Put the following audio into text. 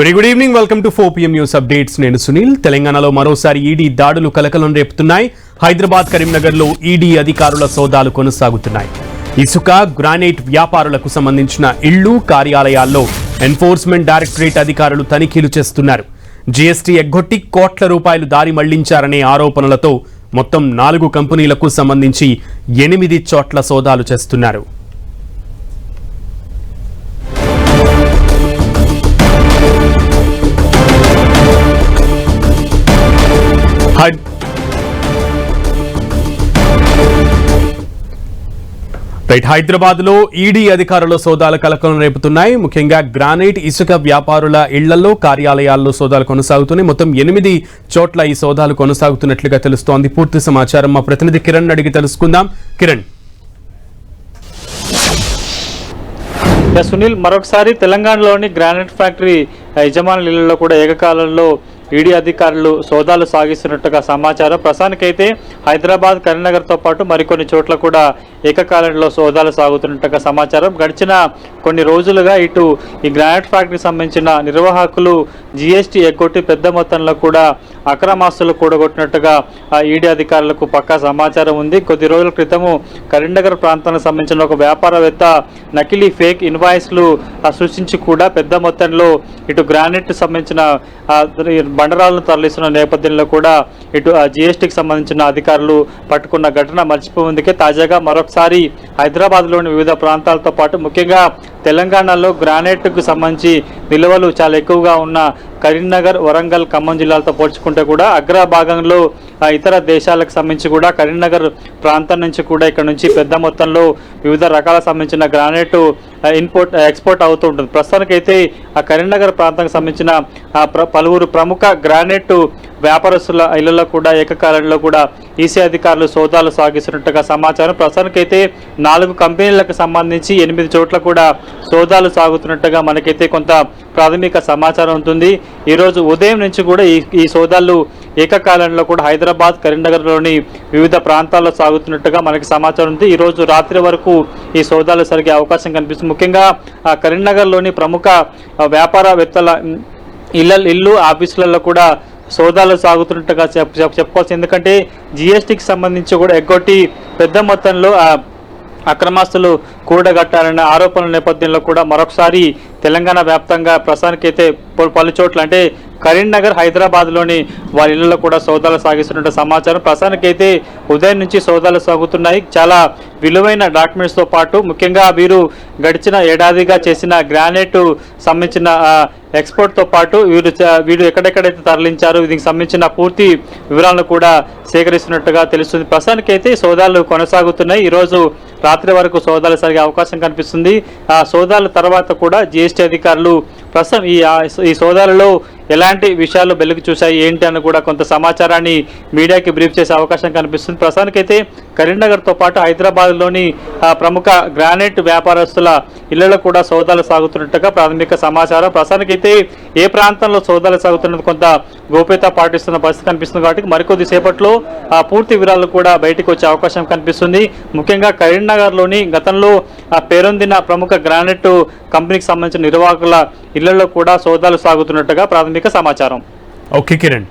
Very good evening. Welcome to 4 PM news updates. నేను సునీల్. తెలంగాణలో మరోసారి ఈడీ దాడులు కలకలం రేపుతున్నాయి. హైదరాబాద్, కరీంనగర్లో ఈడీ అధికారుల సోదాలు కొనసాగుతున్నాయి. ఇసుక, గ్రానైట్ వ్యాపారులకు సంబంధించిన ఇళ్లు, కార్యాలయాల్లో ఎన్ఫోర్స్మెంట్ డైరెక్టరేట్ అధికారులు తనిఖీలు చేస్తున్నారు. జీఎస్టీ ఎగ్గొట్టి కోట్ల రూపాయలు దారి మళ్లించారనే ఆరోపణలతో మొత్తం 4 కంపెనీలకు సంబంధించి 8 చోట్ల సోదాలు చేస్తున్నారు. హైదరాబాద్ లో ఈడీ అధికారుల సోదాలు కలకలం రేపుతున్నాయి. ముఖ్యంగా గ్రానైట్, ఇసుక వ్యాపారుల ఇళ్లలో, కార్యాలయాల్లో సోదాలు కొనసాగుతున్నాయి. మొత్తం 8 చోట్ల ఈ సోదాలు కొనసాగుతున్నట్లుగా తెలుస్తోంది. పూర్తి సమాచారం మా ప్రతినిధి కిరణ్ అడిగి తెలుసుకుందాం. కిరణ్. సునీల్, మరొకసారి తెలంగాణలోని గ్రానైట్ ఫ్యాక్టరీ యజమానుల ఇళ్లలో కూడా ఏకకాలంలో ఈడీ అధికారులు సోదాలు సాగిస్తున్నట్టుగా సమాచారం. ప్రస్తుతానికైతే హైదరాబాద్, కరీంనగర్తో పాటు మరికొన్ని చోట్ల కూడా ఏకకాలంలో సోదాలు సాగుతున్నట్టుగా సమాచారం. గడిచిన కొన్ని రోజులుగా ఇటు ఈ గ్రానైట్ ఫ్యాక్టరీకి సంబంధించిన నిర్వాహకులు జీఎస్టీ ఎగ్గొట్టి పెద్ద మొత్తంలో కూడా అక్రమాస్తులు కూడగొట్టినట్టుగా ఈడీ అధికారులకు పక్కా సమాచారం ఉంది. కొద్ది రోజుల క్రితము కరీంనగర్ ప్రాంతానికి సంబంధించిన ఒక వ్యాపారవేత్త నకిలీ ఫేక్ ఇన్వాయిస్లు సృష్టించి కూడా పెద్ద మొత్తంలో ఇటు గ్రానైట్ సంబంధించిన బండరాలను తరలిస్తున్న నేపథ్యంలో కూడా ఇటు జీఎస్టీకి సంబంధించిన అధికారులు పట్టుకున్న ఘటన మర్చిపోయేందుకే తాజాగా మరొకసారి హైదరాబాద్లోని వివిధ ప్రాంతాలతో పాటు ముఖ్యంగా తెలంగాణలో గ్రానైట్కు సంబంధించి నిల్వలు చాలా ఎక్కువగా ఉన్న కరీంనగర్, వరంగల్, ఖమ్మం జిల్లాలతో పోల్చుకుంటే కూడా అగ్రభాగంలో ఇతర దేశాలకు సంబంధించి కూడా కరీంనగర్ ప్రాంతం నుంచి కూడా ఇక్కడ నుంచి పెద్ద మొత్తంలో వివిధ రకాల సంబంధించిన గ్రానైట్ ఎక్స్పోర్ట్ అవుతూ ఉంటుంది. ప్రస్తుతానికైతే ఆ కరీంనగర్ ప్రాంతానికి సంబంధించిన పలువురు ప్రముఖ గ్రానైట్ వ్యాపారస్తుల ఇళ్లలో కూడా ఏకకాలంలో కూడా ఈసీ అధికారులు సోదాలు సాగిస్తున్నట్టుగా సమాచారం. ప్రస్తుతానికైతే 4 కంపెనీలకు సంబంధించి 8 చోట్ల కూడా సోదాలు సాగుతున్నట్టుగా మనకైతే కొంత ప్రాథమిక సమాచారం ఉంటుంది. ఈరోజు ఉదయం నుంచి కూడా ఈ సోదాలు ఏకకాలంలో కూడా హైదరాబాద్, కరీంనగర్లోని వివిధ ప్రాంతాల్లో సాగుతున్నట్టుగా మనకి సమాచారం ఉంది. ఈరోజు రాత్రి వరకు ఈ సోదాలు జరిగే అవకాశం కనిపిస్తుంది. ముఖ్యంగా కరీంనగర్లోని ప్రముఖ వ్యాపారవేత్తల ఇల్లు, ఆఫీసులలో కూడా సోదాలు సాగుతున్నట్టుగా చెప్పుకోవచ్చు. ఎందుకంటే జీఎస్టీకి సంబంధించి కూడా ఎగ్గొట్టి పెద్ద మొత్తంలో అక్రమాస్తులు కూడగట్టాలన్న ఆరోపణల నేపథ్యంలో కూడా మరొకసారి తెలంగాణ వ్యాప్తంగా ప్రస్తుతానికైతే పలు చోట్ల అంటే కరీంనగర్, హైదరాబాద్లోని వారి ఇళ్లలో కూడా సోదాలు సాగిస్తున్నట్టు సమాచారం. ప్రస్తుతానికైతే ఉదయం నుంచి సోదాలు సాగుతున్నాయి. చాలా విలువైన డాక్యుమెంట్స్తో పాటు ముఖ్యంగా వీరు గడిచిన ఏడాదిగా చేసిన గ్రానైట్ సంబంధించిన ఎక్స్పోర్ట్తో పాటు వీరు ఎక్కడెక్కడైతే తరలించారు దీనికి సంబంధించిన పూర్తి వివరాలను కూడా సేకరిస్తున్నట్టుగా తెలుస్తుంది. ప్రస్తుతానికైతే సోదాలు కొనసాగుతున్నాయి. ఈరోజు రాత్రి వరకు సోదాలు జరిగే అవకాశం కనిపిస్తుంది. ఆ సోదాల తర్వాత కూడా జీఎస్టీ అధికారులు ప్రస్తుతం ఈ సోదాలలో ఎలాంటి విషయాలు వెలుగు చూశాయి ఏంటి అని కూడా కొంత సమాచారాన్ని మీడియాకి బ్రీఫ్ చేసే అవకాశం కనిపిస్తుంది. ప్రస్తుతానికైతే కరీంనగర్తో పాటు హైదరాబాద్లోని ప్రముఖ గ్రానైట్ వ్యాపారస్తుల ఇళ్లలో కూడా సోదాలు సాగుతున్నట్టుగా ప్రాథమిక సమాచారం. ప్రస్తుతానికైతే ఏ ప్రాంతంలో సోదాలు సాగుతున్నది కొంత గోప్యత పాటిస్తున్న పరిస్థితి కనిపిస్తుంది. కాబట్టి మరికొద్ది సేపట్లో పూర్తి వివరాలు కూడా బయటకు వచ్చే అవకాశం కనిపిస్తుంది. ముఖ్యంగా కరీంనగర్లోని గతంలో పేరొందిన ప్రముఖ గ్రానైట్ కంపెనీకి సంబంధించిన నిర్వాహకుల ఇళ్లలో కూడా సోదాలు సాగుతున్నట్టుగా ప్రాథమిక సమాచారం. ఓకే కిరణ్.